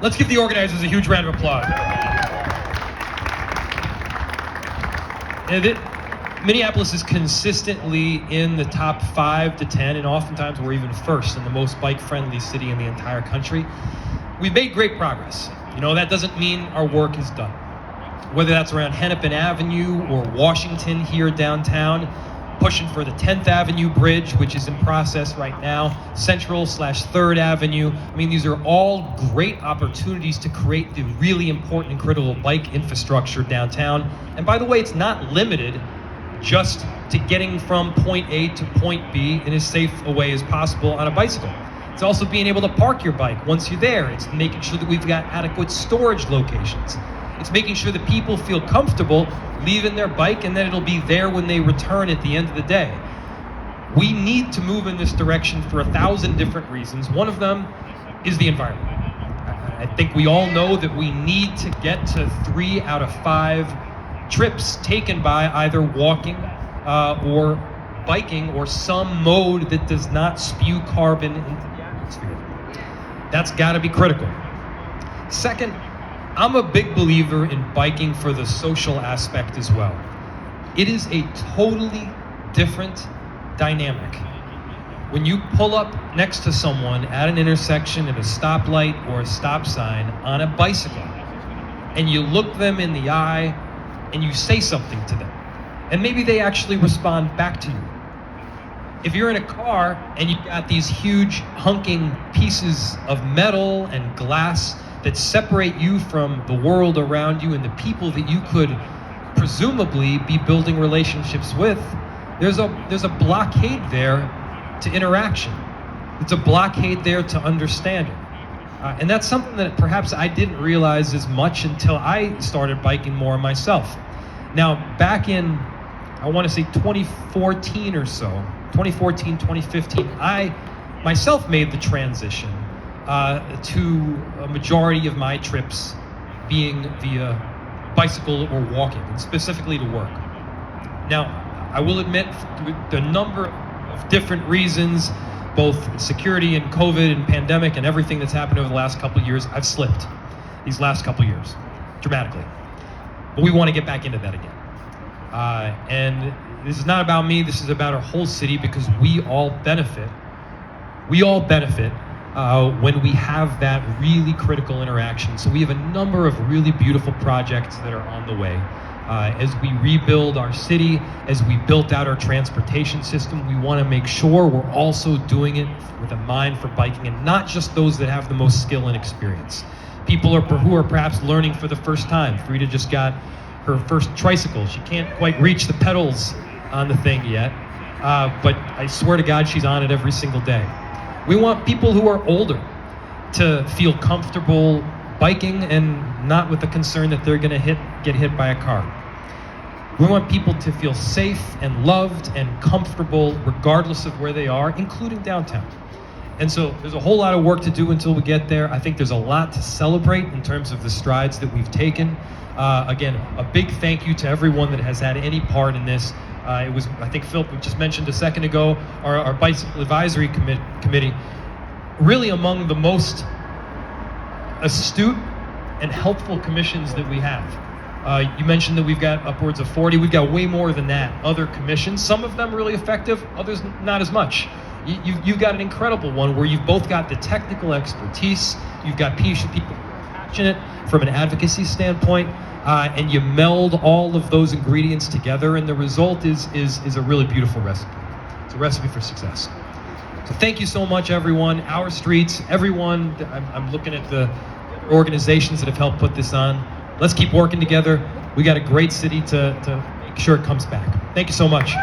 Let's give the organizers a huge round of applause. Minneapolis is consistently in the top 5 to 10, and oftentimes we're even first in the most bike-friendly city in the entire country. We've made great progress. You know, that doesn't mean our work is done. Whether that's around Hennepin Avenue or Washington here downtown, pushing for the 10th Avenue Bridge, which is in process right now, Central/3rd Avenue. I mean, these are all great opportunities to create the really important and critical bike infrastructure downtown. And by the way, it's not limited just to getting from point A to point B in as safe a way as possible on a bicycle. It's also being able to park your bike once you're there. It's making sure that we've got adequate storage locations. It's making sure that people feel comfortable leaving their bike and that it'll be there when they return at the end of the day. We need to move in this direction for 1,000 different reasons. One of them is the environment. I think we all know that we need to get to 3 out of 5 trips taken by either walking or biking or some mode that does not spew carbon into the atmosphere. That's got to be critical. Second, I'm a big believer in biking for the social aspect as well. It is a totally different dynamic. When you pull up next to someone at an intersection at a stoplight or a stop sign on a bicycle, and you look them in the eye and you say something to them, and maybe they actually respond back to you. If you're in a car and you've got these huge hunking pieces of metal and glass that separate you from the world around you and the people that you could presumably be building relationships with, there's a blockade there to interaction. It's a blockade there to understanding. And that's something that perhaps I didn't realize as much until I started biking more myself. Now, back in, I want to say 2014 or so, 2014, 2015, I myself made the transition to a majority of my trips being via bicycle or walking, and specifically to work. Now, I will admit, the number of different reasons, both security and COVID and pandemic and everything that's happened over the last couple of years, I've slipped these last couple of years, dramatically. But we want to get back into that again. And this is not about me, this is about our whole city, because we all benefit. We all benefit when we have that really critical interaction. So we have a number of really beautiful projects that are on the way. As we rebuild our city, as we built out our transportation system, we want to make sure we're also doing it with a mind for biking, and not just those that have the most skill and experience. People who are perhaps learning for the first time. Frida just got her first tricycle. She can't quite reach the pedals on the thing yet, but I swear to God she's on it every single day. We want people who are older to feel comfortable biking and not with the concern that they're going to get hit by a car. We want people to feel safe and loved and comfortable regardless of where they are, including downtown. And so there's a whole lot of work to do until we get there. I think there's a lot to celebrate in terms of the strides that we've taken. Again, a big thank you to everyone that has had any part in this. It was, I think Philip just mentioned a second ago, our Bicycle Advisory Committee, really among the most astute and helpful commissions that we have. You mentioned that we've got upwards of 40. We've got way more than that. Other commissions, some of them really effective, others not as much. You've got an incredible one where you've both got the technical expertise, you've got people who are passionate from an advocacy standpoint, and you meld all of those ingredients together, and the result is a really beautiful recipe. It's a recipe for success. So thank you so much, everyone. Our Streets, everyone. I'm looking at the organizations that have helped put this on. Let's keep working together. We got a great city to make sure it comes back. Thank you so much.